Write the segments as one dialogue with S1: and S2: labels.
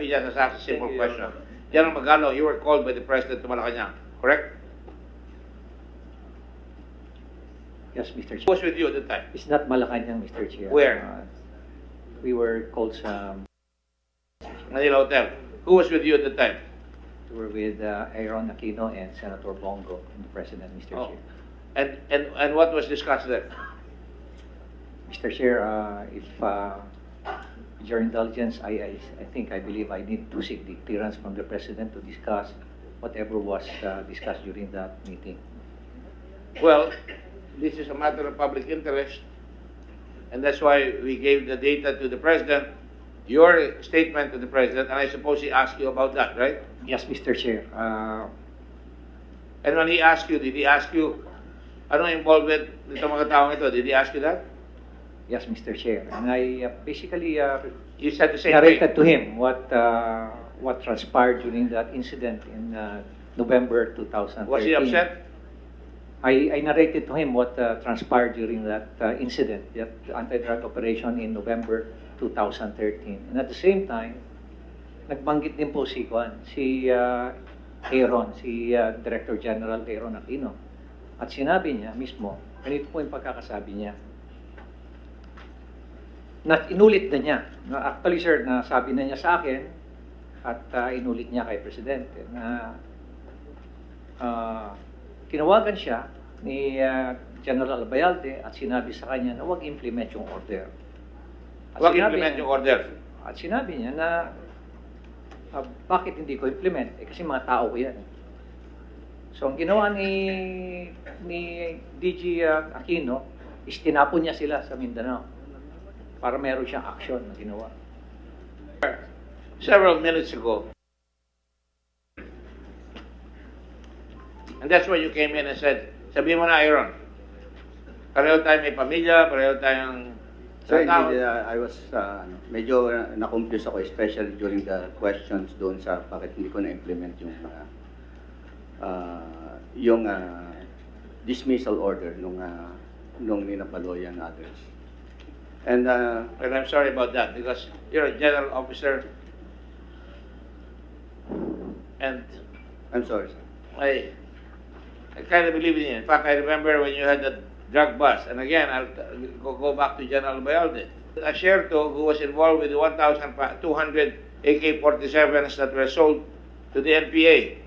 S1: me just ask a simple question. General Magalong, you were called by the President to Malacanang, correct?
S2: Yes, Mr.
S1: Who
S2: Chair.
S1: was with you at the time?
S2: It's not Malacanang, Mr. Chair.
S1: Where?
S2: We were called sa...
S1: Manila Hotel. Who was with you at the time?
S2: We were with Aaron Aquino and Senator Bongo and the President, Mr.
S1: Oh.
S2: Chair.
S1: And what was discussed there?
S2: Mr. Chair, if your indulgence, I believe I need to seek the clearance from the President to discuss whatever was discussed during that meeting.
S1: Well, this is a matter of public interest, and that's why we gave the data to the President, your statement to the President, and I suppose he asked you about that, right?
S2: Yes, Mr. Chair.
S1: And when he asked you, did he ask you, anong involvement nito mga taong ito? Did he ask you that?
S2: Yes, Mr. Chair. And I basically
S1: You said the same
S2: narrated
S1: thing.
S2: to him what transpired during that incident in November 2013.
S1: Was he upset?
S2: I narrated to him what transpired during that incident, that anti-drug operation in November 2013. And at the same time, nagbanggit din po si Aaron, si Director General Aaron Aquino. At sinabi niya mismo, ganito po yung pagkakasabi niya, na inulit na niya. Actually, sir, nasabi na niya sa akin at inulit niya kay Presidente na tinawagan siya ni General Albayalde at sinabi sa kanya na huwag implement yung order.
S1: Huwag implement yung order.
S2: At sinabi niya na bakit hindi ko implement? Kasi mga tao ko yan. So ang ginawa ni DG Aquino is tinapon niya sila sa Mindanao para meron siyang action na ginawa.
S1: Several minutes ago, and that's why you came in and said, sabi mo na, Aaron, pareho tayo may pamilya, pareho tayong...
S3: Sir, I was medyo na-confuse ako, especially during the questions doon sa bakit hindi ko na-implement yung dismissal order nung ninapaloyan others. And
S1: Well, I'm sorry about that because you're a general officer and
S3: I'm sorry, sir.
S1: I kind of believe in you. In fact, I remember when you had the drug bust. And again, I'll go back to General Albayalde. Asherto, who was involved with the 1,200 AK-47s that were sold to the NPA,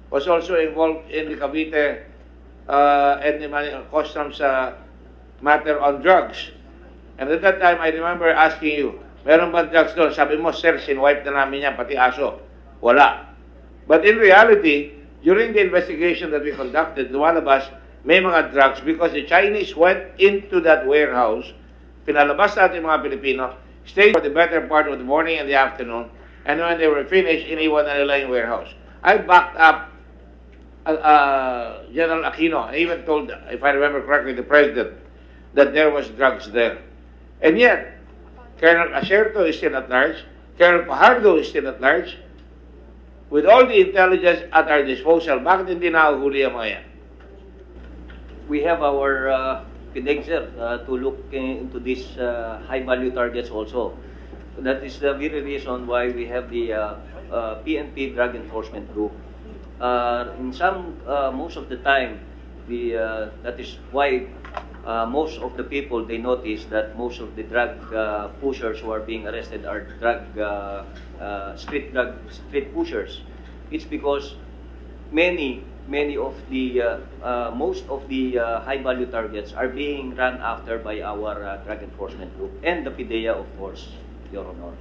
S1: was also involved in the Cavite and the customs matter on drugs. And at that time, I remember asking you, meron ba drugs doon? Sabi mo, sir, sinwipe na namin yan, pati aso. Wala. But in reality, during the investigation that we conducted, lumalabas, may mga drugs because the Chinese went into that warehouse, pinalabas natin mga Pilipino, stayed for the better part of the morning and the afternoon, and when they were finished, iniwan na nila yung warehouse. I backed up General Aquino. I even told, if I remember correctly, the President, that there was drugs there. And yet, Colonel Asherto is still at large, Colonel Fajardo is still at large. With all the intelligence at our disposal, bakit hindi nahuhuli ang mga yan?
S4: We have our PIDEG, sir, to look into these high-value targets also. That is the very reason why we have the PNP Drug Enforcement Group. Most of the time, that is why most of the people, they notice that most of the drug pushers who are being arrested are street pushers. It's because most of the high-value targets are being run after by our drug enforcement group and the PIDEA, of course, Your Honor.